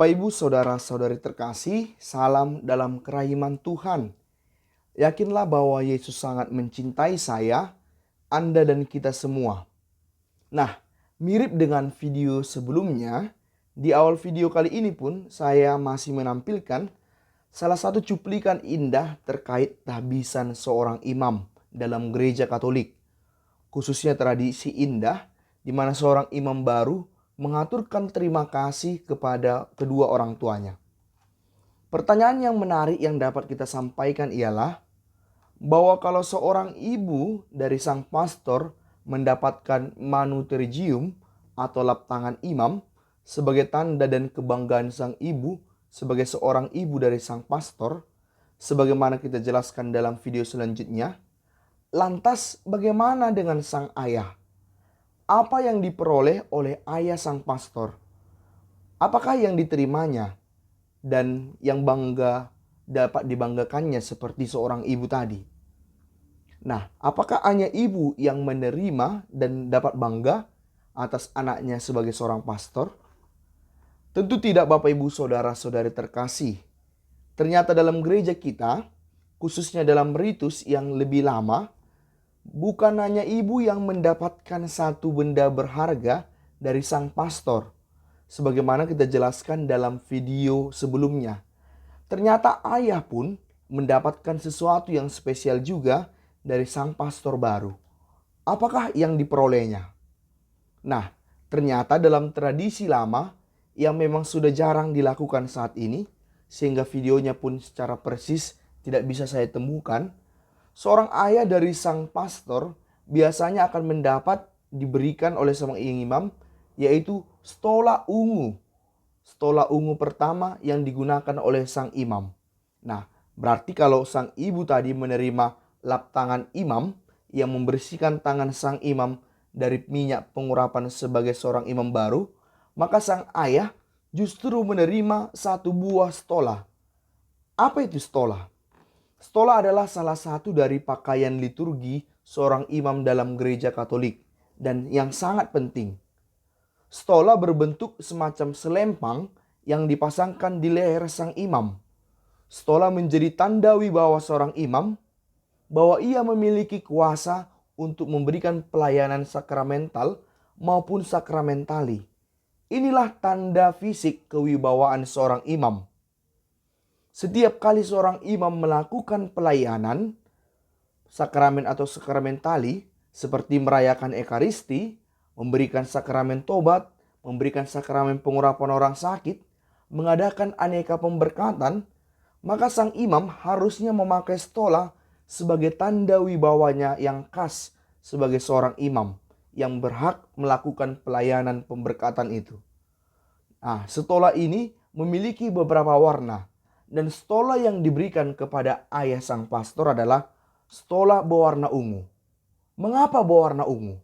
Bapak, Ibu, saudara-saudari terkasih, salam dalam kerahiman Tuhan. Yakinlah bahwa Yesus sangat mencintai saya, Anda dan kita semua. Nah, mirip dengan video sebelumnya, di awal video kali ini pun saya masih menampilkan salah satu cuplikan indah terkait tahbisan seorang imam dalam gereja Katolik. Khususnya tradisi indah di mana seorang imam baru mengaturkan terima kasih kepada kedua orang tuanya. Pertanyaan yang menarik yang dapat kita sampaikan ialah bahwa kalau seorang ibu dari sang pastor mendapatkan manutergium atau lap tangan imam sebagai tanda dan kebanggaan sang ibu sebagai seorang ibu dari sang pastor, sebagaimana kita jelaskan dalam video selanjutnya, lantas bagaimana dengan sang ayah? Apa yang diperoleh oleh ayah sang pastor? Apakah yang diterimanya dan yang dapat dibanggakannya seperti seorang ibu tadi? Nah, apakah hanya ibu yang menerima dan dapat bangga atas anaknya sebagai seorang pastor? Tentu tidak, Bapak, Ibu, saudara-saudari terkasih. Ternyata dalam gereja kita, khususnya dalam ritus yang lebih lama, bukan hanya ibu yang mendapatkan satu benda berharga dari sang pastor, sebagaimana kita jelaskan dalam video sebelumnya. Ternyata ayah pun mendapatkan sesuatu yang spesial juga dari sang pastor baru. Apakah yang diperolehnya? Nah, ternyata dalam tradisi lama yang memang sudah jarang dilakukan saat ini, sehingga videonya pun secara persis tidak bisa saya temukan, seorang ayah dari sang pastor biasanya akan diberikan oleh sang imam, yaitu stola ungu. Stola ungu pertama yang digunakan oleh sang imam. Nah, berarti kalau sang ibu tadi menerima lap tangan imam yang membersihkan tangan sang imam dari minyak pengurapan sebagai seorang imam baru, maka sang ayah justru menerima satu buah stola. Apa itu stola? Stola adalah salah satu dari pakaian liturgi seorang imam dalam gereja Katolik dan yang sangat penting. Stola berbentuk semacam selempang yang dipasangkan di leher sang imam. Stola menjadi tanda wibawa seorang imam bahwa ia memiliki kuasa untuk memberikan pelayanan sakramental maupun sakramentali. Inilah tanda fisik kewibawaan seorang imam. Setiap kali seorang imam melakukan pelayanan, sakramen atau sakramentali, seperti merayakan ekaristi, memberikan sakramen tobat, memberikan sakramen pengurapan orang sakit, mengadakan aneka pemberkatan, maka sang imam harusnya memakai stola sebagai tanda wibawanya yang khas sebagai seorang imam yang berhak melakukan pelayanan pemberkatan itu. Nah, stola ini memiliki beberapa warna. Dan stola yang diberikan kepada ayah sang pastor adalah stola berwarna ungu. Mengapa berwarna ungu?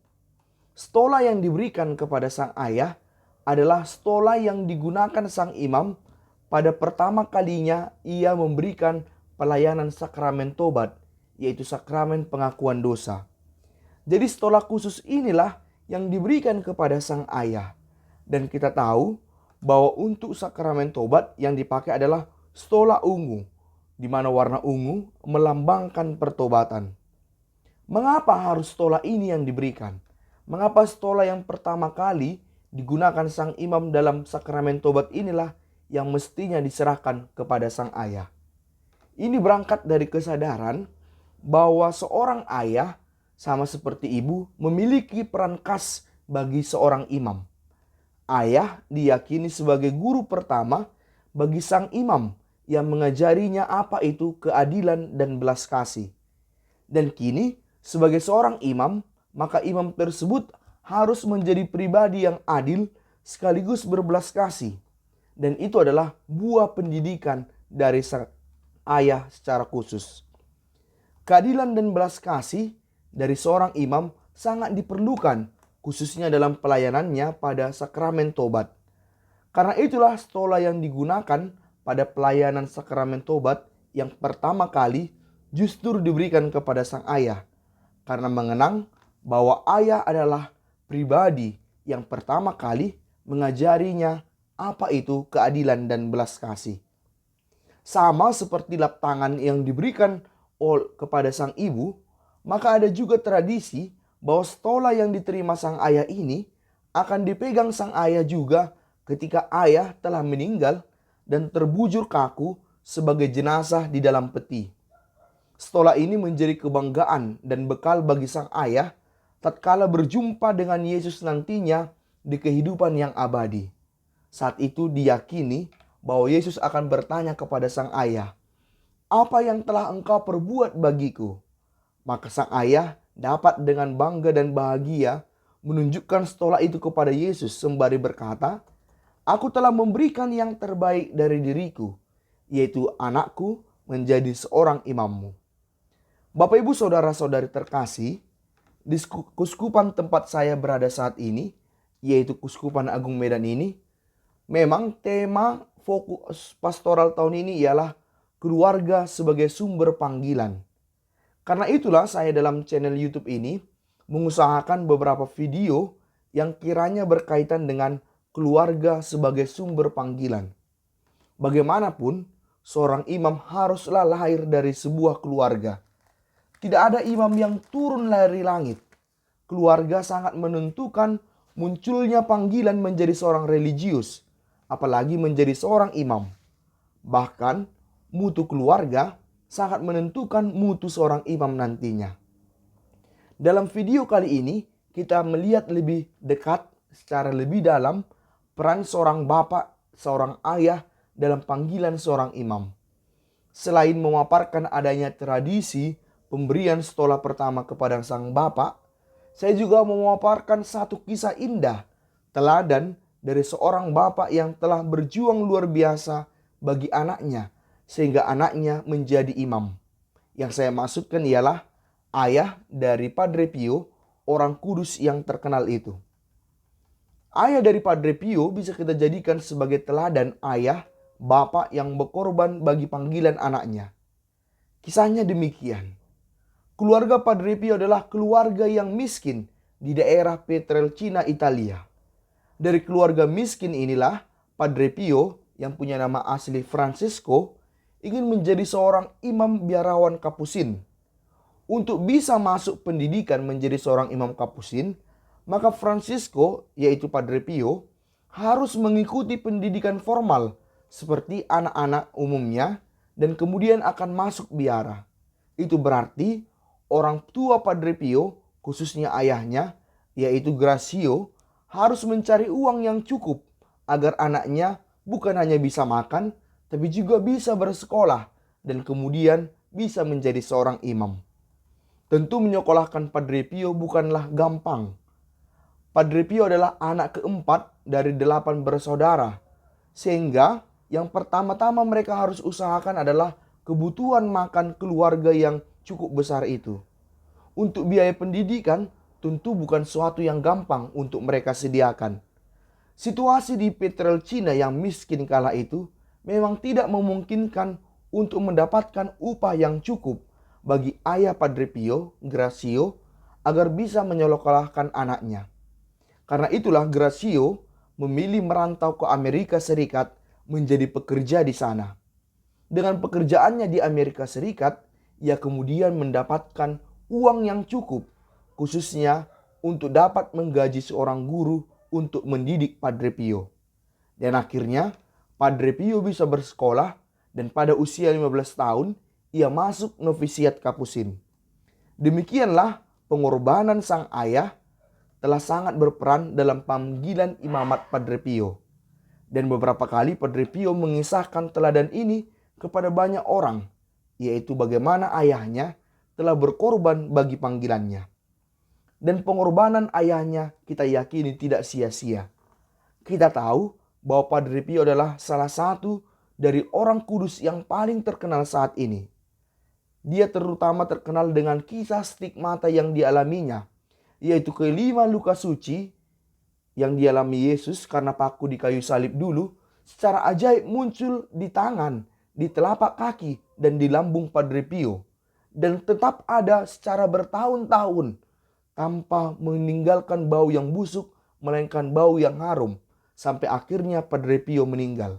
Stola yang diberikan kepada sang ayah adalah stola yang digunakan sang imam pada pertama kalinya ia memberikan pelayanan sakramen tobat, yaitu sakramen pengakuan dosa. Jadi stola khusus inilah yang diberikan kepada sang ayah. Dan kita tahu bahwa untuk sakramen tobat yang dipakai adalah stola ungu, di mana warna ungu melambangkan pertobatan. Mengapa harus stola ini yang diberikan? Mengapa stola yang pertama kali digunakan sang imam dalam sakramen tobat inilah yang mestinya diserahkan kepada sang ayah? Ini berangkat dari kesadaran bahwa seorang ayah sama seperti ibu memiliki peran khas bagi seorang imam. Ayah diyakini sebagai guru pertama bagi sang imam yang mengajarinya apa itu keadilan dan belas kasih. Dan kini sebagai seorang imam, maka imam tersebut harus menjadi pribadi yang adil sekaligus berbelas kasih. Dan itu adalah buah pendidikan dari sang ayah secara khusus. Keadilan dan belas kasih dari seorang imam sangat diperlukan, khususnya dalam pelayanannya pada sakramen tobat. Karena itulah stola yang digunakan pada pelayanan sakramen tobat yang pertama kali justru diberikan kepada sang ayah. Karena mengenang bahwa ayah adalah pribadi yang pertama kali mengajarinya apa itu keadilan dan belas kasih. Sama seperti lap tangan yang diberikan kepada sang ibu, maka ada juga tradisi bahwa stola yang diterima sang ayah ini akan dipegang sang ayah juga ketika ayah telah meninggal dan terbujur kaku sebagai jenazah di dalam peti. Stola ini menjadi kebanggaan dan bekal bagi sang ayah tatkala berjumpa dengan Yesus nantinya di kehidupan yang abadi. Saat itu diyakini bahwa Yesus akan bertanya kepada sang ayah, "Apa yang telah engkau perbuat bagiku?" Maka sang ayah dapat dengan bangga dan bahagia menunjukkan stola itu kepada Yesus sembari berkata, "Aku telah memberikan yang terbaik dari diriku, yaitu anakku menjadi seorang imammu." Bapak ibu saudara-saudari terkasih, di kuskupan tempat saya berada saat ini, yaitu Kuskupan Agung Medan ini, memang tema fokus pastoral tahun ini ialah keluarga sebagai sumber panggilan. Karena itulah saya dalam channel YouTube ini mengusahakan beberapa video yang kiranya berkaitan dengan keluarga sebagai sumber panggilan. Bagaimanapun, seorang imam haruslah lahir dari sebuah keluarga. Tidak ada imam yang turun dari langit. Keluarga sangat menentukan munculnya panggilan menjadi seorang religius, apalagi menjadi seorang imam. Bahkan, mutu keluarga sangat menentukan mutu seorang imam nantinya. Dalam video kali ini, kita melihat lebih dekat, secara lebih dalam, peran seorang bapak, seorang ayah dalam panggilan seorang imam. Selain memaparkan adanya tradisi pemberian stola pertama kepada sang bapak, saya juga memaparkan satu kisah indah, teladan dari seorang bapak yang telah berjuang luar biasa bagi anaknya, sehingga anaknya menjadi imam. Yang saya maksudkan ialah ayah dari Padre Pio, orang kudus yang terkenal itu. Ayah dari Padre Pio bisa kita jadikan sebagai teladan ayah, bapak yang berkorban bagi panggilan anaknya. Kisahnya demikian. Keluarga Padre Pio adalah keluarga yang miskin di daerah Pietrelcina, Italia. Dari keluarga miskin inilah Padre Pio yang punya nama asli Francesco ingin menjadi seorang imam biarawan Kapusin. Untuk bisa masuk pendidikan menjadi seorang imam Kapusin, maka Francisco, yaitu Padre Pio, harus mengikuti pendidikan formal seperti anak-anak umumnya dan kemudian akan masuk biara. Itu berarti orang tua Padre Pio, khususnya ayahnya, yaitu Gracio, harus mencari uang yang cukup agar anaknya bukan hanya bisa makan, tapi juga bisa bersekolah dan kemudian bisa menjadi seorang imam. Tentu menyekolahkan Padre Pio bukanlah gampang. Padre Pio adalah anak keempat dari 8 bersaudara, sehingga yang pertama-tama mereka harus usahakan adalah kebutuhan makan keluarga yang cukup besar itu. Untuk biaya pendidikan tentu bukan suatu yang gampang untuk mereka sediakan. Situasi di Pietrelcina yang miskin kala itu memang tidak memungkinkan untuk mendapatkan upah yang cukup bagi ayah Padre Pio, Gracio, agar bisa menyekolahkan anaknya. Karena itulah Gracio memilih merantau ke Amerika Serikat menjadi pekerja di sana. Dengan pekerjaannya di Amerika Serikat, ia kemudian mendapatkan uang yang cukup, khususnya untuk dapat menggaji seorang guru untuk mendidik Padre Pio. Dan akhirnya Padre Pio bisa bersekolah dan pada usia 15 tahun ia masuk novisiat Kapusin. Demikianlah pengorbanan sang ayah telah sangat berperan dalam panggilan imamat Padre Pio. Dan beberapa kali Padre Pio mengisahkan teladan ini kepada banyak orang, yaitu bagaimana ayahnya telah berkorban bagi panggilannya. Dan pengorbanan ayahnya kita yakini tidak sia-sia. Kita tahu bahwa Padre Pio adalah salah satu dari orang kudus yang paling terkenal saat ini. Dia terutama terkenal dengan kisah stigmata yang dialaminya, yaitu kelima luka suci yang dialami Yesus karena paku di kayu salib dulu, secara ajaib muncul di tangan, di telapak kaki, dan di lambung Padre Pio. Dan tetap ada secara bertahun-tahun tanpa meninggalkan bau yang busuk, melainkan bau yang harum. sampai akhirnya Padre Pio meninggal.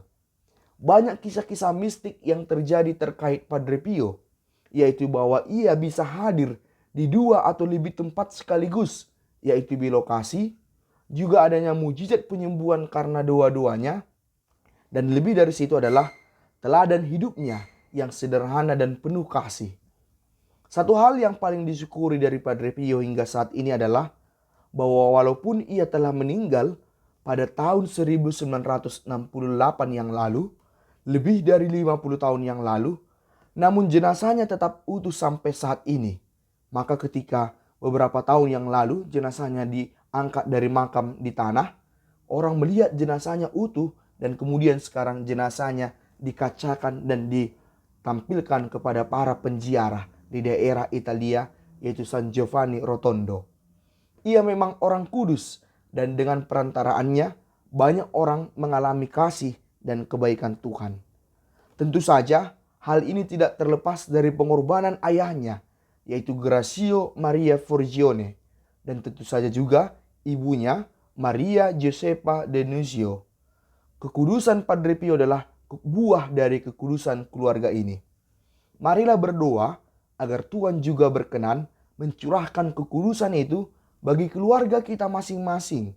Banyak kisah-kisah mistik yang terjadi terkait Padre Pio, yaitu bahwa ia bisa hadir di 2 atau lebih tempat sekaligus, yaitu di lokasi. Juga adanya mujizat penyembuhan karena dua-duanya. Dan lebih dari situ adalah teladan hidupnya yang sederhana dan penuh kasih. Satu hal yang paling disyukuri dari Padre Pio hingga saat ini adalah bahwa walaupun ia telah meninggal pada tahun 1968 yang lalu, lebih dari 50 tahun yang lalu, namun jenazahnya tetap utuh sampai saat ini. Maka ketika beberapa tahun yang lalu jenazahnya diangkat dari makam di tanah, orang melihat jenazahnya utuh dan kemudian sekarang jenazahnya dikacakan dan ditampilkan kepada para penziarah di daerah Italia, yaitu San Giovanni Rotondo. Ia memang orang kudus dan dengan perantaraannya banyak orang mengalami kasih dan kebaikan Tuhan. Tentu saja hal ini tidak terlepas dari pengorbanan ayahnya, yaitu Gracio Maria Forgione, dan tentu saja juga ibunya Maria Josepa de Nunzio. Kekudusan Padre Pio adalah buah dari kekudusan keluarga ini. Marilah berdoa agar Tuhan juga berkenan mencurahkan kekudusan itu bagi keluarga kita masing-masing,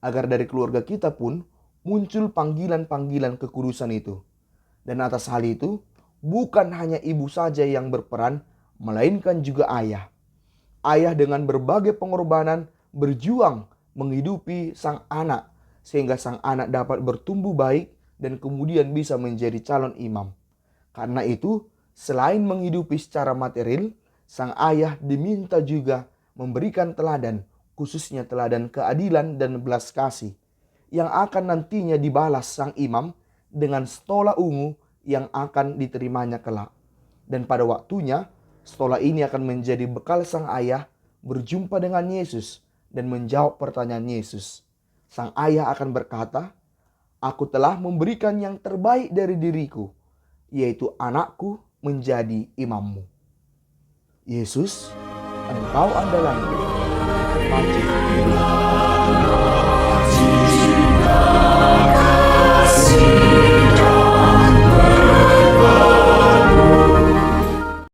agar dari keluarga kita pun muncul panggilan-panggilan kekudusan itu. Dan atas hal itu, bukan hanya ibu saja yang berperan, melainkan juga ayah. Ayah dengan berbagai pengorbanan berjuang menghidupi sang anak, sehingga sang anak dapat bertumbuh baik dan kemudian bisa menjadi calon imam. Karena itu, selain menghidupi secara material, sang ayah diminta juga memberikan teladan, khususnya teladan keadilan dan belas kasih, yang akan nantinya dibalas sang imam dengan stola ungu yang akan diterimanya kelak. Dan pada waktunya, stola ini akan menjadi bekal sang ayah berjumpa dengan Yesus dan menjawab pertanyaan Yesus. Sang ayah akan berkata, "Aku telah memberikan yang terbaik dari diriku, yaitu anakku menjadi imammu." Yesus, engkau andalanku, terpacu.